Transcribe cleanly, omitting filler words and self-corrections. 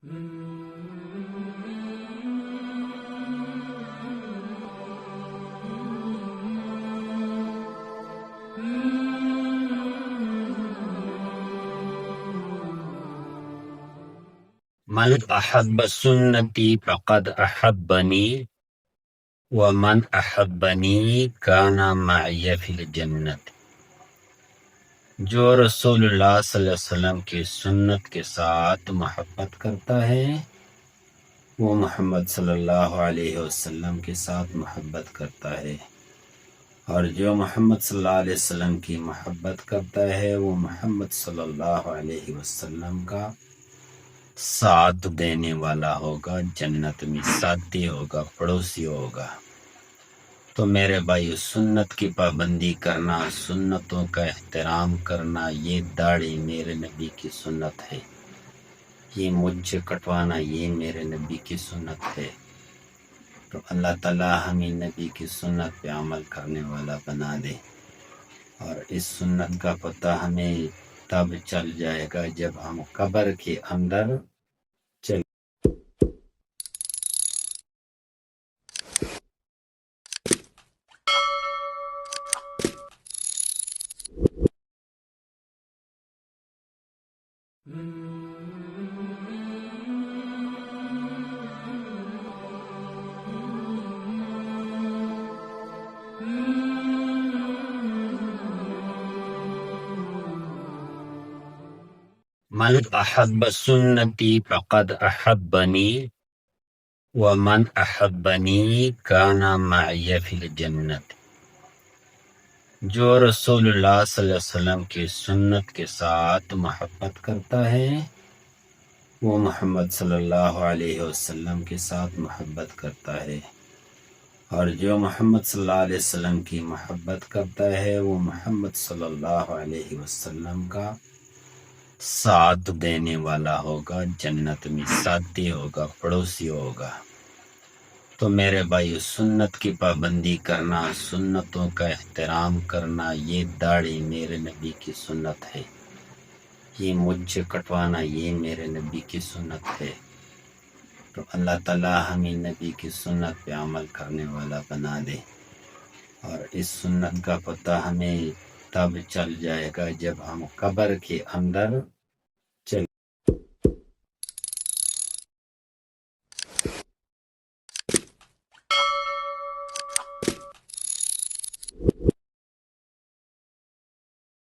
من احب سنتی فقد احبنی ومن احبنی کان معی فی الجنت۔ جو رسول اللہ صلی اللہ علیہ وسلم کی سنت کے ساتھ محبت کرتا ہے وہ محمد صلی اللہ علیہ وسلم کے ساتھ محبت کرتا ہے، اور جو محمد صلی اللہ علیہ وسلم کی محبت کرتا ہے وہ محمد صلی اللہ علیہ وسلم کا ساتھ دینے والا ہوگا، جنت میں ساتھی ہوگا، پڑوسی ہوگا۔ تو میرے بھائی، سنت کی پابندی کرنا، سنتوں کا احترام کرنا، یہ داڑھی میرے نبی کی سنت ہے، یہ مجھ کٹوانا یہ میرے نبی کی سنت ہے۔ تو اللہ تعالی ہمیں نبی کی سنت پہ عمل کرنے والا بنا دے، اور اس سنت کا پتہ ہمیں تب چل جائے گا جب ہم قبر کے اندر چل من احب سنتی فقد احبنی ومن احبنی کان معی فی الجنت۔ جو رسول اللہ صلی اللہ علیہ وسلم کی سنت کے ساتھ محبت کرتا ہے وہ محمد صلی اللہ علیہ وسلم کے ساتھ محبت کرتا ہے، اور جو محمد صلی اللہ علیہ وسلم کی محبت کرتا ہے وہ محمد صلی اللہ علیہ وسلم کا ساتھ دینے والا ہوگا، جنت میں ساتھی ہوگا، پڑوسی ہوگا۔ تو میرے بھائی، سنت کی پابندی کرنا، سنتوں کا احترام کرنا، یہ داڑھی میرے نبی کی سنت ہے، یہ مجھ کٹوانا یہ میرے نبی کی سنت ہے۔ تو اللہ تعالی ہمیں نبی کی سنت پہ عمل کرنے والا بنا دے، اور اس سنت کا پتہ ہمیں تب چل جائے گا جب ہم قبر کے اندر